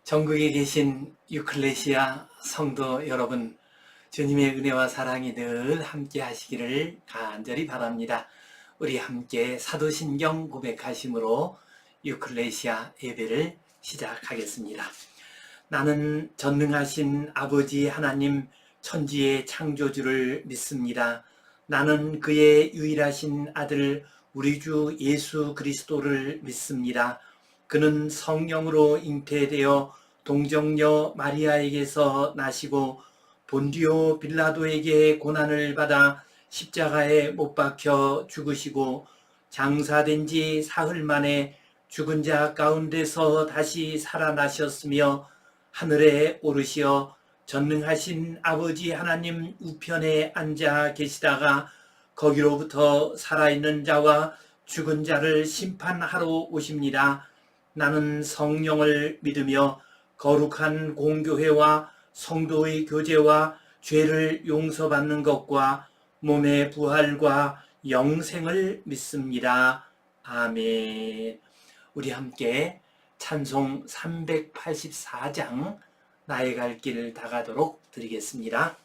전국에 계신 유클레시아 성도 여러분, 주님의 은혜와 사랑이 늘 함께 하시기를 간절히 바랍니다. 우리 함께 사도신경 고백하심으로 유클레시아 예배를 시작하겠습니다. 나는 전능하신 아버지 하나님 천지의 창조주를 믿습니다. 나는 그의 유일하신 아들 우리 주 예수 그리스도를 믿습니다. 그는 성령으로 잉태되어 동정녀 마리아에게서 나시고 본디오 빌라도에게 고난을 받아 십자가에 못 박혀 죽으시고 장사된 지 사흘 만에 죽은 자 가운데서 다시 살아나셨으며 하늘에 오르시어 전능하신 아버지 하나님 우편에 앉아 계시다가 거기로부터 살아있는 자와 죽은 자를 심판하러 오십니다. 나는 성령을 믿으며 거룩한 공교회와 성도의 교제와 죄를 용서받는 것과 몸의 부활과 영생을 믿습니다. 아멘. 우리 함께 찬송 384장 나의 갈 길 다가도록 드리겠습니다.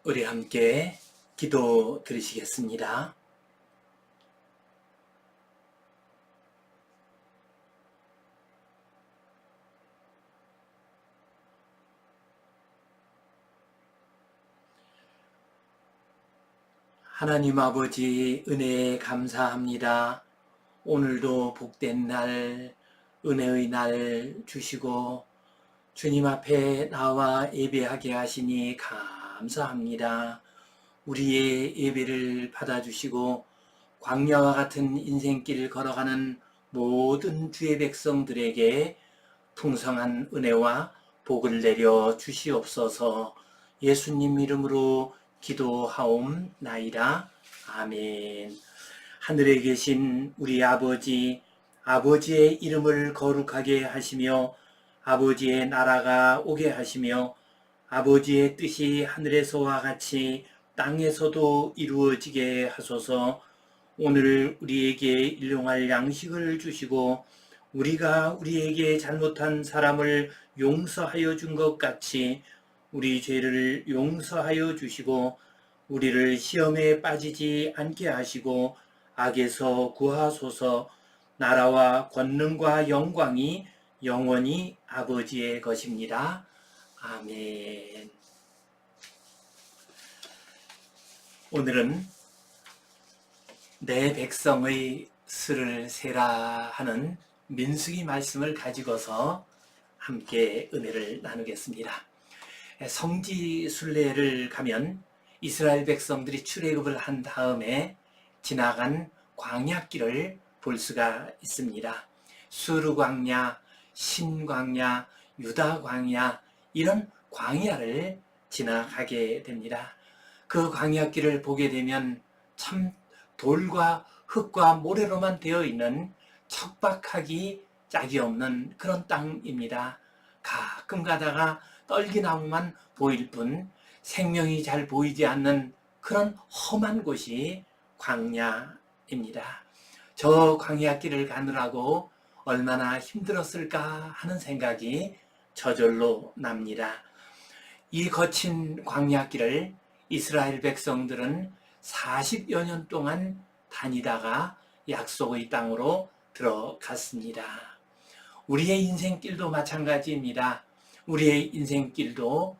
우리 함께 기도 드리시겠습니다. 하나님 아버지 은혜에 감사합니다. 오늘도 복된 날, 은혜의 날 주시고 주님 앞에 나와 예배하게 하시니 감사합니다. 우리의 예배를 받아주시고 광야와 같은 인생길 걸어가는 모든 주의 백성들에게 풍성한 은혜와 복을 내려 주시옵소서. 예수님 이름으로 기도하옵나이다. 아멘. 하늘에 계신 우리 아버지, 아버지의 이름을 거룩하게 하시며 아버지의 나라가 오게 하시며 아버지의 뜻이 하늘에서와 같이 땅에서도 이루어지게 하소서. 오늘 우리에게 일용할 양식을 주시고 우리가 우리에게 잘못한 사람을 용서하여 준 것 같이 우리 죄를 용서하여 주시고 우리를 시험에 빠지지 않게 하시고 악에서 구하소서. 나라와 권능과 영광이 영원히 아버지의 것입니다. 아멘. 오늘은 내 백성의 수를 세라 하는 민수기 말씀을 가지고서 함께 은혜를 나누겠습니다. 성지 순례를 가면 이스라엘 백성들이 출애굽을 한 다음에 지나간 광야길을 볼 수가 있습니다. 수르 광야, 신 광야, 유다 광야, 이런 광야를 지나가게 됩니다. 그 광야길을 보게 되면 참 돌과 흙과 모래로만 되어 있는 척박하기 짝이 없는 그런 땅입니다. 가끔 가다가 떨기나무만 보일 뿐 생명이 잘 보이지 않는 그런 험한 곳이 광야입니다. 저 광야길을 가느라고 얼마나 힘들었을까 하는 생각이 저절로 납니다. 이 거친 광야길을 이스라엘 백성들은 40여 년 동안 다니다가 약속의 땅으로 들어갔습니다. 우리의 인생길도 마찬가지입니다. 우리의 인생길도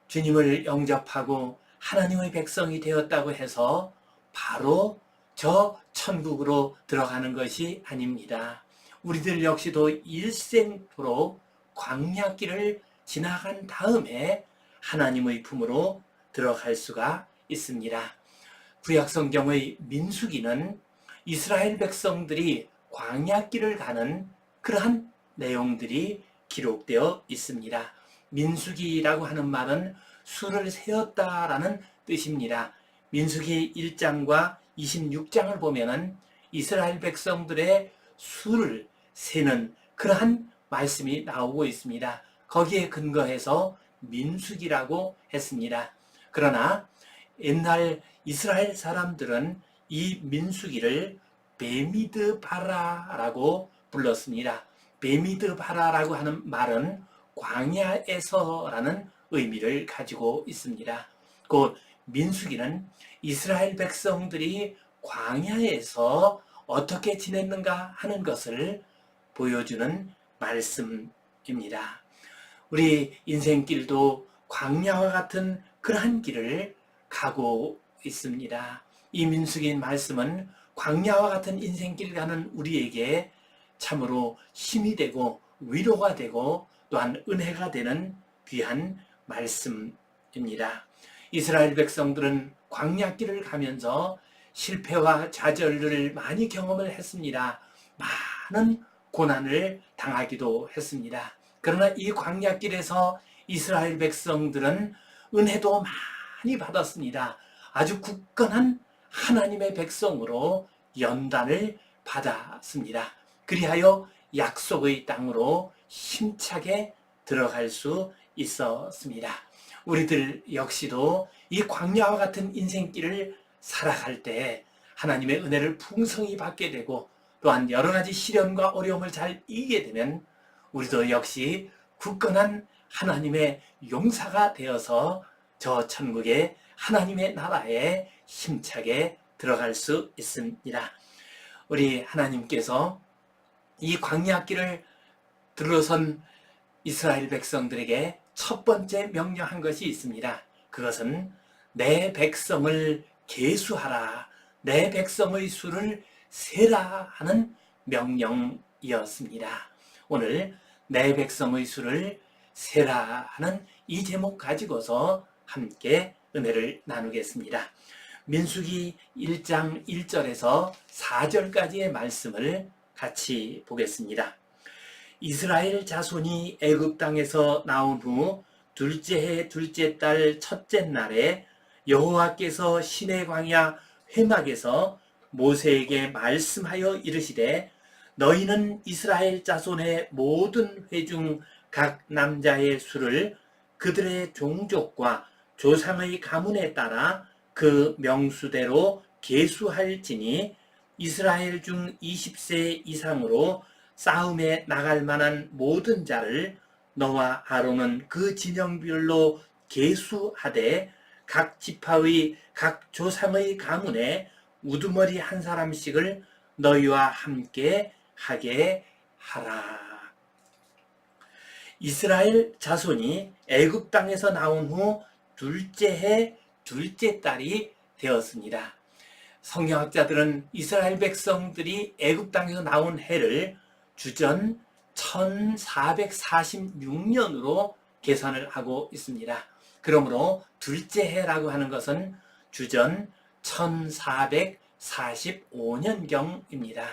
주님을 영접하고 하나님의 백성이 되었다고 해서 바로 저 천국으로 들어가는 것이 아닙니다. 우리들 역시도 일생토록 광야길을 지나간 다음에 하나님의 품으로 들어갈 수가 있습니다. 구약성경의 민수기는 이스라엘 백성들이 광야길을 가는 그러한 내용들이 기록되어 있습니다. 민수기라고 하는 말은 수를 세었다라는 뜻입니다. 민수기 1장과 26장을 보면은 이스라엘 백성들의 수를 세는 그러한 말씀이 나오고 있습니다. 거기에 근거해서 민수기라고 했습니다. 그러나 옛날 이스라엘 사람들은 이 민수기를 베미드바라라고 불렀습니다. 베미드바라라고 하는 말은 광야에서라는 의미를 가지고 있습니다. 곧 민수기는 이스라엘 백성들이 광야에서 어떻게 지냈는가 하는 것을 보여주는 말씀입니다. 우리 인생길도 광야와 같은 그러한 길을 가고 있습니다. 이 민수기 말씀은 광야와 같은 인생길 가는 우리에게 참으로 힘이 되고 위로가 되고 또한 은혜가 되는 귀한 말씀입니다. 이스라엘 백성들은 광야길을 가면서 실패와 좌절을 많이 경험을 했습니다. 많은 고난을 당하기도 했습니다. 그러나 이 광야길에서 이스라엘 백성들은 은혜도 많이 받았습니다. 아주 굳건한 하나님의 백성으로 연단을 받았습니다. 그리하여 약속의 땅으로 힘차게 들어갈 수 있었습니다. 우리들 역시도 이 광야와 같은 인생길을 살아갈 때 하나님의 은혜를 풍성히 받게 되고 또한 여러 가지 시련과 어려움을 잘 이기게 되면 우리도 역시 굳건한 하나님의 용사가 되어서 저 천국의 하나님의 나라에 힘차게 들어갈 수 있습니다. 우리 하나님께서 이 광야길을 들어선 이스라엘 백성들에게 첫 번째 명령한 것이 있습니다. 그것은 내 백성을 계수하라, 내 백성의 수를 세라 하는 명령이었습니다. 오늘 내 백성의 수를 세라 하는 이 제목 가지고서 함께 은혜를 나누겠습니다. 민수기 1장 1절에서 4절까지의 말씀을 같이 보겠습니다. 이스라엘 자손이 애굽 땅에서 나온 후 둘째 해 둘째 달 첫째 날에 여호와께서 시내 광야 회막에서 모세에게 말씀하여 이르시되 너희는 이스라엘 자손의 모든 회중 각 남자의 수를 그들의 종족과 조상의 가문에 따라 그 명수대로 계수할지니 이스라엘 중 20세 이상으로 싸움에 나갈 만한 모든 자를 너와 아론은 그 진영별로 계수하되 각 지파의 각 조상의 가문에 우두머리 한 사람씩을 너희와 함께 하게 하라. 이스라엘 자손이 애굽 땅에서 나온 후 둘째 해 둘째 달이 되었습니다. 성경학자들은 이스라엘 백성들이 애굽 땅에서 나온 해를 주전 1446년으로 계산을 하고 있습니다. 그러므로 둘째 해라고 하는 것은 주전 1445년경입니다.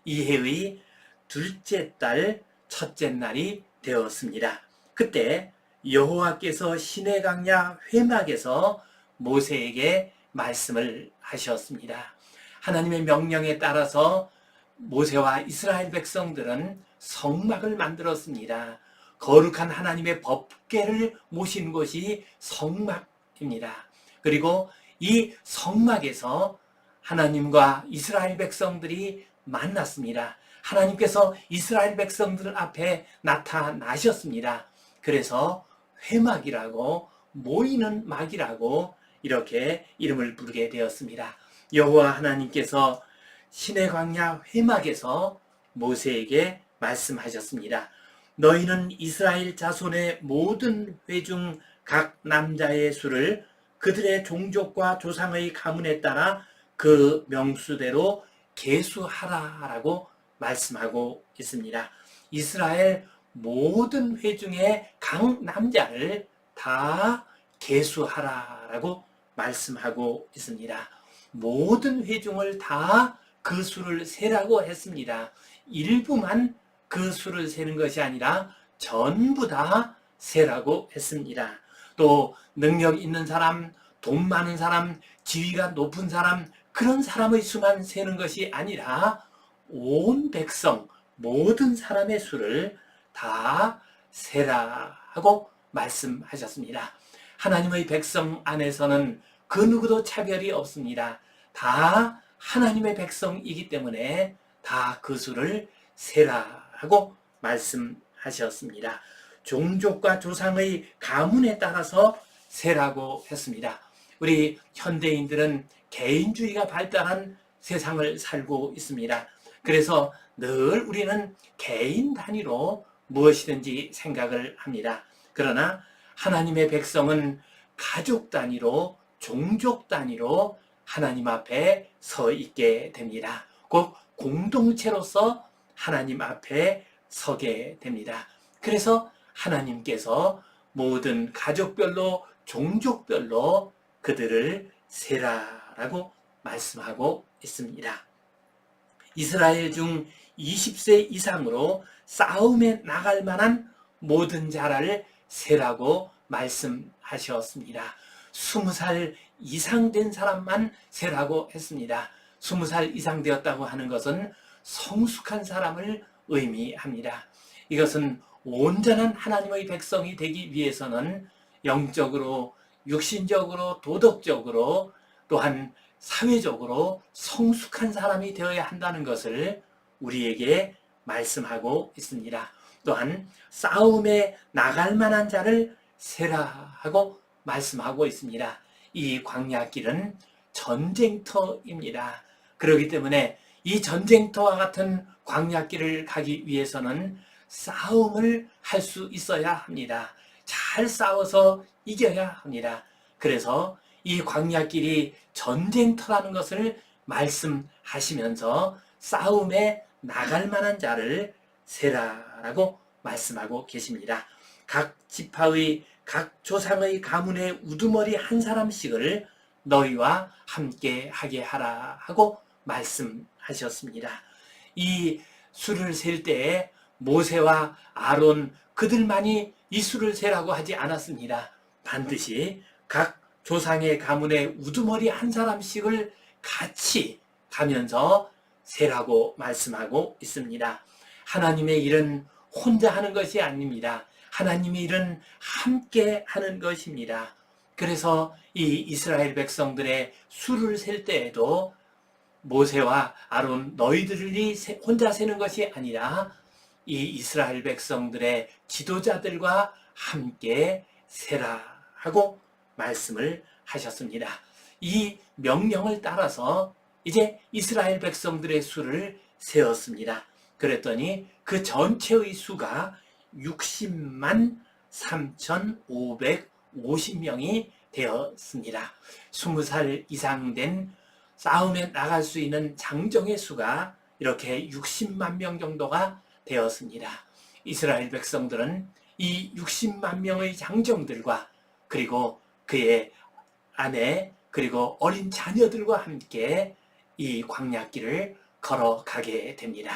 이 해의 둘째 달 첫째 날이 되었습니다. 그때 여호와께서 시내 광야 회막에서 모세에게 말씀을 하셨습니다. 하나님의 명령에 따라서 모세와 이스라엘 백성들은 성막을 만들었습니다. 거룩한 하나님의 법궤를 모신 곳이 성막입니다. 그리고 이 성막에서 하나님과 이스라엘 백성들이 만났습니다. 하나님께서 이스라엘 백성들 앞에 나타나셨습니다. 그래서 회막이라고, 모이는 막이라고 이렇게 이름을 부르게 되었습니다. 여호와 하나님께서 시내 광야 회막에서 모세에게 말씀하셨습니다. 너희는 이스라엘 자손의 모든 회중 각 남자의 수를 그들의 종족과 조상의 가문에 따라 그 명수대로 계수하라라고 말씀하고 있습니다. 이스라엘 모든 회중의 각 남자를 다 계수하라라고 말씀하고 있습니다. 모든 회중을 다 그 수를 세라고 했습니다. 일부만 그 수를 세는 것이 아니라 전부 다 세라고 했습니다. 또 능력 있는 사람, 돈 많은 사람, 지위가 높은 사람, 그런 사람의 수만 세는 것이 아니라 온 백성, 모든 사람의 수를 다 세라 하고 말씀하셨습니다. 하나님의 백성 안에서는 그 누구도 차별이 없습니다. 다 하나님의 백성이기 때문에 다 그 수를 세라 하고 말씀하셨습니다. 종족과 조상의 가문에 따라서 세라고 했습니다. 우리 현대인들은 개인주의가 발달한 세상을 살고 있습니다. 그래서 늘 우리는 개인 단위로 무엇이든지 생각을 합니다. 그러나 하나님의 백성은 가족 단위로, 종족 단위로 하나님 앞에 서 있게 됩니다. 꼭 공동체로서 하나님 앞에 서게 됩니다. 그래서 하나님께서 모든 가족별로, 종족별로 그들을 세라라고 말씀하고 있습니다. 이스라엘 중 20세 이상으로 싸움에 나갈 만한 모든 자를 세라고 말씀하셨습니다. 20살 이상 된 사람만 세라고 했습니다. 20살 이상 되었다고 하는 것은 성숙한 사람을 의미합니다. 이것은 온전한 하나님의 백성이 되기 위해서는 영적으로, 육신적으로, 도덕적으로, 또한 사회적으로 성숙한 사람이 되어야 한다는 것을 우리에게 말씀하고 있습니다. 또한 싸움에 나갈 만한 자를 세라 하고 말씀하고 있습니다. 이 광야길은 전쟁터입니다. 그렇기 때문에 이 전쟁터와 같은 광야길을 가기 위해서는 싸움을 할 수 있어야 합니다. 잘 싸워서 이겨야 합니다. 그래서 이 광야길이 전쟁터라는 것을 말씀하시면서 싸움에 나갈 만한 자를 세라라고 말씀하고 계십니다. 각 지파의 각 조상의 가문의 우두머리 한 사람씩을 너희와 함께 하게 하라 하고 말씀하셨습니다. 이 수를 셀 때에 모세와 아론 그들만이 이 수를 세라고 하지 않았습니다. 반드시 각 조상의 가문의 우두머리 한 사람씩을 같이 가면서 세라고 말씀하고 있습니다. 하나님의 일은 혼자 하는 것이 아닙니다. 하나님의 일은 함께 하는 것입니다. 그래서 이 이스라엘 백성들의 수를 셀 때에도 모세와 아론 너희들이 혼자 세는 것이 아니라 이 이스라엘 백성들의 지도자들과 함께 세라 하고 말씀을 하셨습니다. 이 명령을 따라서 이제 이스라엘 백성들의 수를 세었습니다. 그랬더니 그 전체의 수가 60만 3,550명이 되었습니다. 20살 이상 된 싸움에 나갈 수 있는 장정의 수가 이렇게 60만 명 정도가 되었습니다. 이스라엘 백성들은 이 60만 명의 장정들과 그리고 그의 아내 그리고 어린 자녀들과 함께 이 광야길을 걸어가게 됩니다.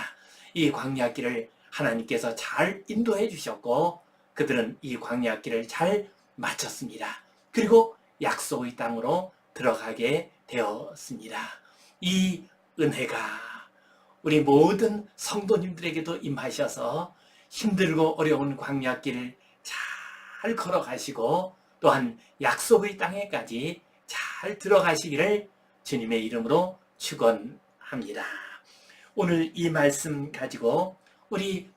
이 광야길을 하나님께서 잘 인도해 주셨고 그들은 이 광야길을 잘 마쳤습니다. 그리고 약속의 땅으로 들어가게 되었습니다. 이 은혜가 우리 모든 성도님들에게도 임하셔서 힘들고 어려운 광야길을 잘 걸어가시고 또한 약속의 땅에까지 잘 들어가시기를 주님의 이름으로 축원합니다. 오늘 이 말씀 가지고 우리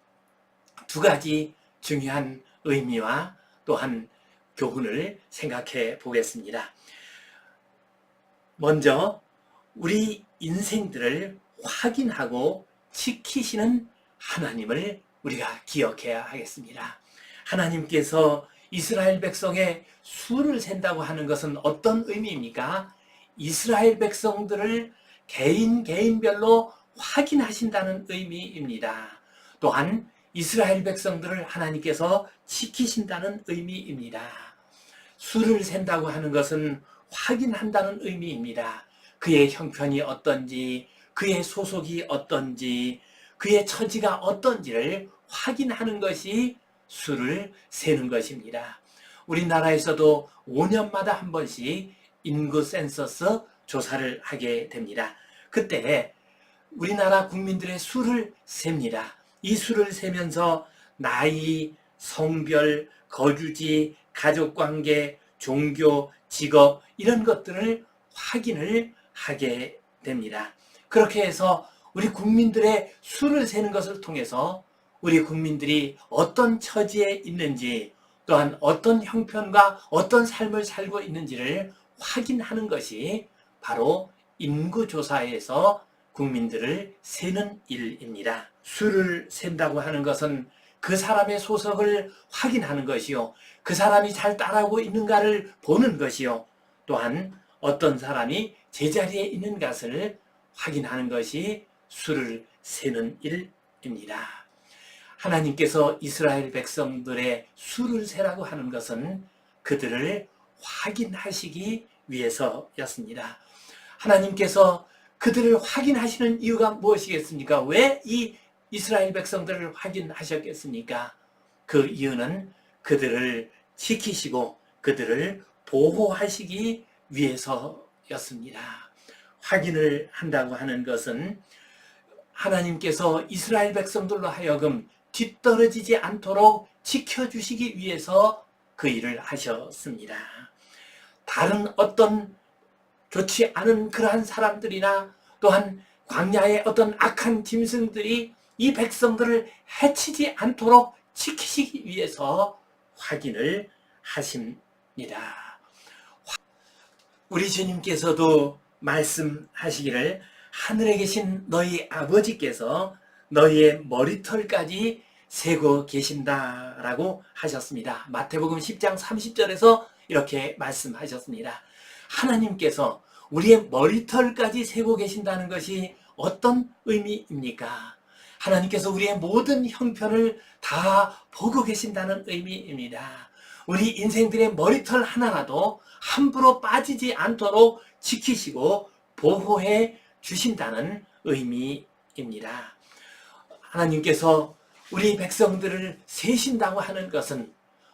두 가지 중요한 의미와 또한 교훈을 생각해 보겠습니다. 먼저 우리 인생들을 확인하고 지키시는 하나님을 우리가 기억해야 하겠습니다. 하나님께서 이스라엘 백성의 수를 센다고 하는 것은 어떤 의미입니까? 이스라엘 백성들을 개인별로 확인하신다는 의미입니다. 또한 이스라엘 백성들을 하나님께서 지키신다는 의미입니다. 수를 센다고 하는 것은 확인한다는 의미입니다. 그의 형편이 어떤지, 그의 소속이 어떤지, 그의 처지가 어떤지를 확인하는 것이 수를 세는 것입니다. 우리나라에서도 5년마다 한 번씩 인구 센서스 조사를 하게 됩니다. 그때 우리나라 국민들의 수를 셉니다. 이 수를 세면서 나이, 성별, 거주지, 가족관계, 종교, 직업 이런 것들을 확인을 하게 됩니다. 그렇게 해서 우리 국민들의 수를 세는 것을 통해서 우리 국민들이 어떤 처지에 있는지 또한 어떤 형편과 어떤 삶을 살고 있는지를 확인하는 것이 바로 인구조사에서 국민들을 세는 일입니다. 수를 센다고 하는 것은 그 사람의 소속을 확인하는 것이요. 그 사람이 잘 따라오고 있는가를 보는 것이요. 또한 어떤 사람이 제자리에 있는 것을 확인하는 것이 수를 세는 일입니다. 하나님께서 이스라엘 백성들의 수를 세라고 하는 것은 그들을 확인하시기 위해서였습니다. 하나님께서 그들을 확인하시는 이유가 무엇이겠습니까? 왜 이 이스라엘 백성들을 확인하셨겠습니까? 그 이유는 그들을 지키시고 그들을 보호하시기 위해서였습니다. 확인을 한다고 하는 것은 하나님께서 이스라엘 백성들로 하여금 뒤떨어지지 않도록 지켜주시기 위해서 그 일을 하셨습니다. 다른 어떤 좋지 않은 그러한 사람들이나 또한 광야의 어떤 악한 짐승들이 이 백성들을 해치지 않도록 지키시기 위해서 확인을 하십니다. 우리 주님께서도 말씀하시기를 하늘에 계신 너희 아버지께서 너희의 머리털까지 세고 계신다라고 하셨습니다. 마태복음 10장 30절에서 이렇게 말씀하셨습니다. 하나님께서 우리의 머리털까지 세고 계신다는 것이 어떤 의미입니까? 하나님께서 우리의 모든 형편을 다 보고 계신다는 의미입니다. 우리 인생들의 머리털 하나라도 함부로 빠지지 않도록 지키시고 보호해 주신다는 의미입니다. 하나님께서 우리 백성들을 세신다고 하는 것은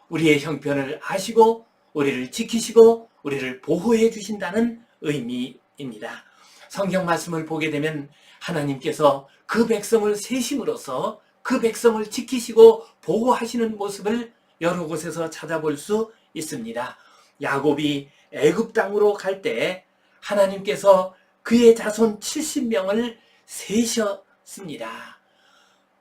우리의 형편을 아시고 우리를 지키시고 우리를 보호해 주신다는 의미입니다. 성경 말씀을 보게 되면 하나님께서 그 백성을 세심으로써 그 백성을 지키시고 보호하시는 모습을 여러 곳에서 찾아볼 수 있습니다. 야곱이 애굽 땅으로 갈 때 하나님께서 그의 자손 70명을 세셨습니다.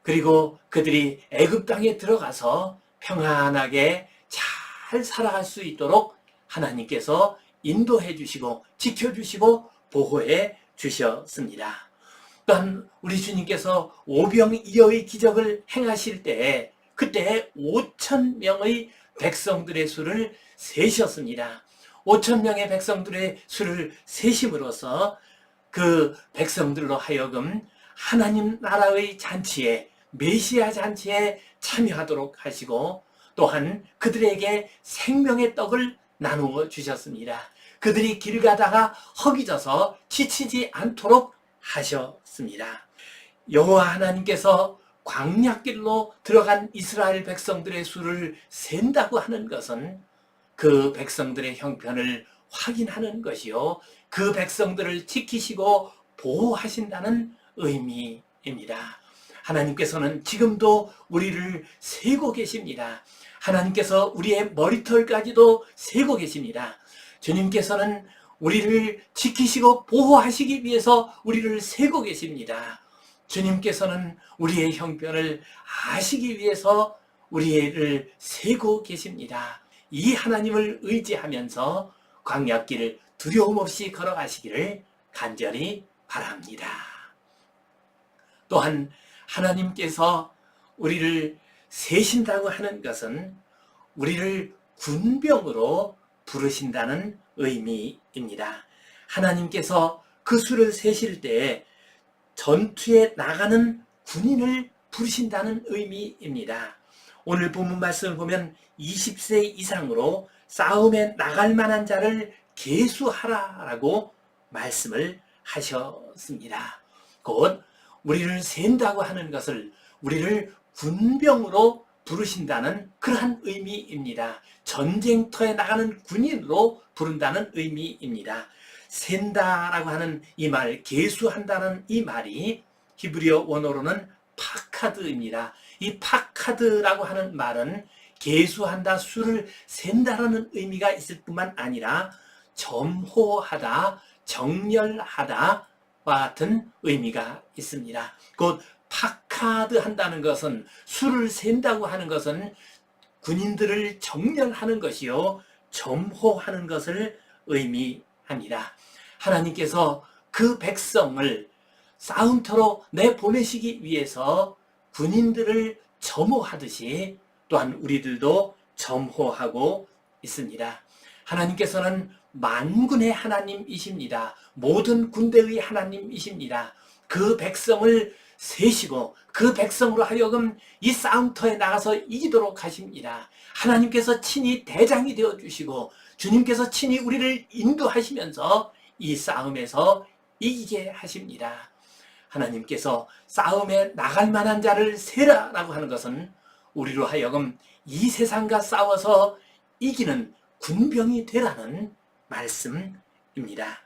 그리고 그들이 애굽 땅에 들어가서 평안하게 잘 살아갈 수 있도록 하나님께서 인도해 주시고 지켜주시고 보호해 주셨습니다. 또한 우리 주님께서 오병이어의 기적을 행하실 때 그때 5,000명의 백성들의 수를 세셨습니다. 5,000명의 백성들의 수를 세심으로써 그 백성들로 하여금 하나님 나라의 잔치에 메시아 잔치에 참여하도록 하시고 또한 그들에게 생명의 떡을 나누어 주셨습니다. 그들이 길 가다가 허기져서 지치지 않도록 하셨습니다. 여호와 하나님께서 광야길로 들어간 이스라엘 백성들의 수를 센다고 하는 것은 그 백성들의 형편을 확인하는 것이요 그 백성들을 지키시고 보호하신다는 의미입니다. 하나님께서는 지금도 우리를 세고 계십니다. 하나님께서 우리의 머리털까지도 세고 계십니다. 주님께서는 우리를 지키시고 보호하시기 위해서 우리를 세고 계십니다. 주님께서는 우리의 형편을 아시기 위해서 우리를 세고 계십니다. 이 하나님을 의지하면서 광야길을 두려움 없이 걸어가시기를 간절히 바랍니다. 또한 하나님께서 우리를 세신다고 하는 것은 우리를 군병으로 부르신다는 의미입니다. 하나님께서 그 수를 세실 때 전투에 나가는 군인을 부르신다는 의미입니다. 오늘 본문 말씀을 보면 20세 이상으로 싸움에 나갈 만한 자를 계수하라라고 말씀을 하셨습니다. 곧 우리를 센다고 하는 것을 우리를 군병으로 부르신다는 그러한 의미입니다. 전쟁터에 나가는 군인으로 부른다는 의미입니다. 센다라고 하는 이 말, 계수한다는 이 말이 히브리어 원어로는 파카드입니다. 이 파카드라고 하는 말은 계수한다, 수를 센다라는 의미가 있을 뿐만 아니라 점호하다, 정렬하다와 같은 의미가 있습니다. 곧 파카드 한다는 것은 수를 센다고 하는 것은 군인들을 정렬하는 것이요 점호하는 것을 의미합니다. 하나님께서 그 백성을 싸움터로 내보내시기 위해서 군인들을 점호하듯이 또한 우리들도 점호하고 있습니다. 하나님께서는 만군의 하나님이십니다. 모든 군대의 하나님이십니다. 그 백성을 세시고 그 백성으로 하여금 이 싸움터에 나가서 이기도록 하십니다. 하나님께서 친히 대장이 되어주시고 주님께서 친히 우리를 인도하시면서 이 싸움에서 이기게 하십니다. 하나님께서 싸움에 나갈 만한 자를 세라라고 하는 것은 우리로 하여금 이 세상과 싸워서 이기는 군병이 되라는 말씀입니다.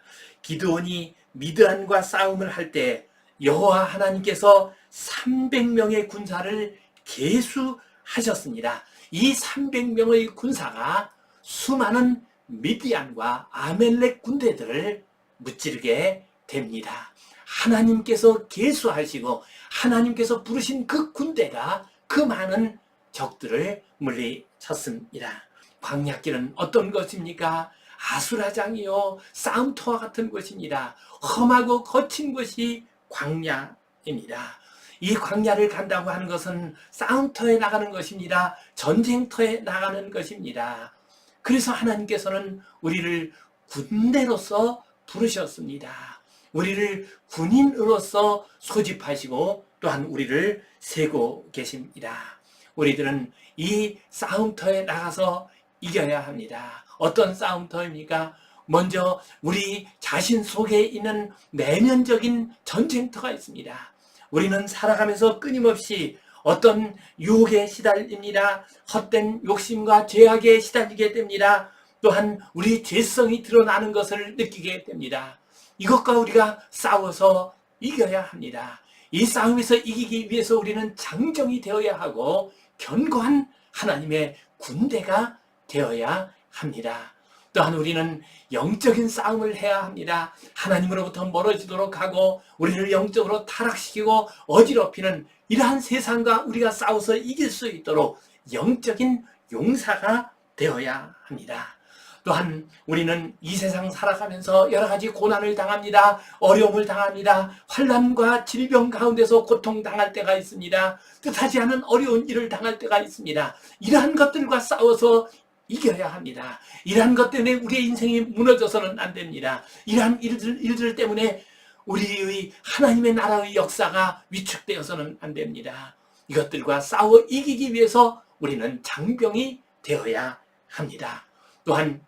기드온이 미드안과 싸움을 할 때 여호와 하나님께서 300명의 군사를 계수하셨습니다. 이 300명의 군사가 수많은 미디안과 아멜렉 군대들을 무찌르게 됩니다. 하나님께서 계수하시고 하나님께서 부르신 그 군대가 그 많은 적들을 물리쳤습니다. 광야길은 어떤 것입니까? 아수라장이요 싸움터와 같은 것입니다. 험하고 거친 것이 광야입니다. 이 광야를 간다고 하는 것은 싸움터에 나가는 것입니다. 전쟁터에 나가는 것입니다. 그래서 하나님께서는 우리를 군대로서 부르셨습니다. 우리를 군인으로서 소집하시고 또한 우리를 세고 계십니다. 우리들은 이 싸움터에 나가서 이겨야 합니다. 어떤 싸움터입니까? 먼저 우리 자신 속에 있는 내면적인 전쟁터가 있습니다. 우리는 살아가면서 끊임없이 어떤 유혹에 시달립니다. 헛된 욕심과 죄악에 시달리게 됩니다. 또한 우리 죄성이 드러나는 것을 느끼게 됩니다. 이것과 우리가 싸워서 이겨야 합니다. 이 싸움에서 이기기 위해서 우리는 장정이 되어야 하고 견고한 하나님의 군대가 되어야 합니다. 또한 우리는 영적인 싸움을 해야 합니다. 하나님으로부터 멀어지도록 하고 우리를 영적으로 타락시키고 어지럽히는 이러한 세상과 우리가 싸워서 이길 수 있도록 영적인 용사가 되어야 합니다. 또한 우리는 이 세상 살아가면서 여러 가지 고난을 당합니다. 어려움을 당합니다. 환난과 질병 가운데서 고통당할 때가 있습니다. 뜻하지 않은 어려운 일을 당할 때가 있습니다. 이러한 것들과 싸워서 이겨야 합니다. 이러한 것 때문에 우리의 인생이 무너져서는 안 됩니다. 이러한 일들 때문에 우리의 하나님의 나라의 역사가 위축되어서는 안 됩니다. 이것들과 싸워 이기기 위해서 우리는 장병이 되어야 합니다. 또한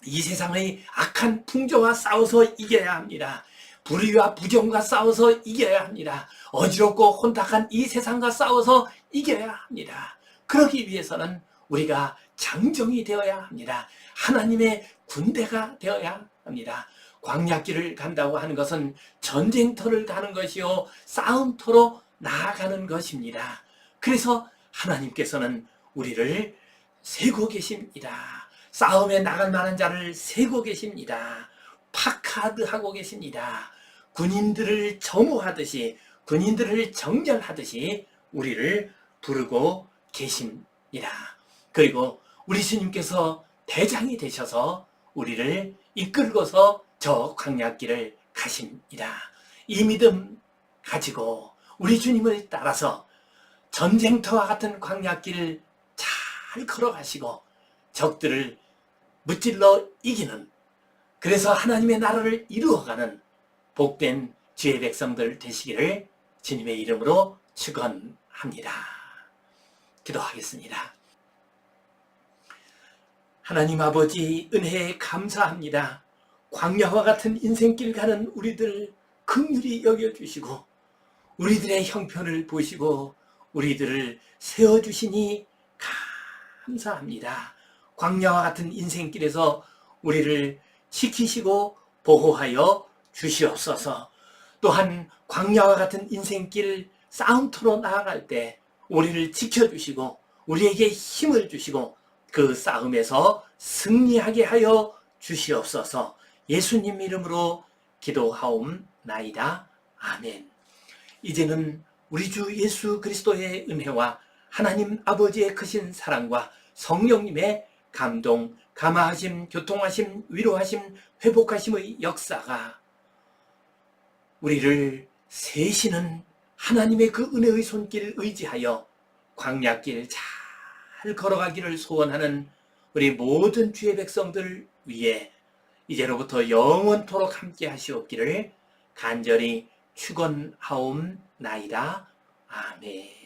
이 세상의 악한 풍조와 싸워서 이겨야 합니다. 불의와 부정과 싸워서 이겨야 합니다. 어지럽고 혼탁한 이 세상과 싸워서 이겨야 합니다. 그러기 위해서는 우리가 장정이 되어야 합니다. 하나님의 군대가 되어야 합니다. 광야길을 간다고 하는 것은 전쟁터를 가는 것이요 싸움터로 나아가는 것입니다. 그래서 하나님께서는 우리를 세고 계십니다. 싸움에 나갈 만한 자를 세고 계십니다. 파카드하고 계십니다. 군인들을 점호하듯이 군인들을 정렬하듯이 우리를 부르고 계십니다. 그리고 우리 주님께서 대장이 되셔서 우리를 이끌고서 저 광야길을 가십니다. 이 믿음 가지고 우리 주님을 따라서 전쟁터와 같은 광야길을 잘 걸어가시고 적들을 무찔러 이기는, 그래서 하나님의 나라를 이루어가는 복된 주의 백성들 되시기를 주님의 이름으로 축원합니다. 기도하겠습니다. 하나님 아버지, 은혜에 감사합니다. 광야와 같은 인생길 가는 우리들 긍휼히 여겨주시고 우리들의 형편을 보시고 우리들을 세워주시니 감사합니다. 광야와 같은 인생길에서 우리를 지키시고 보호하여 주시옵소서. 또한 광야와 같은 인생길 싸움터로 나아갈 때 우리를 지켜주시고 우리에게 힘을 주시고 그 싸움에서 승리하게 하여 주시옵소서. 예수님 이름으로 기도하옵나이다. 아멘. 이제는 우리 주 예수 그리스도의 은혜와 하나님 아버지의 크신 사랑과 성령님의 감동, 감화하심, 교통하심, 위로하심, 회복하심의 역사가 우리를 세시는 하나님의 그 은혜의 손길을 의지하여 광야길 잘 걸어가기를 소원하는 우리 모든 주의 백성들 위해 이제로부터 영원토록 함께 하시옵기를 간절히 축원하옵나이다. 아멘.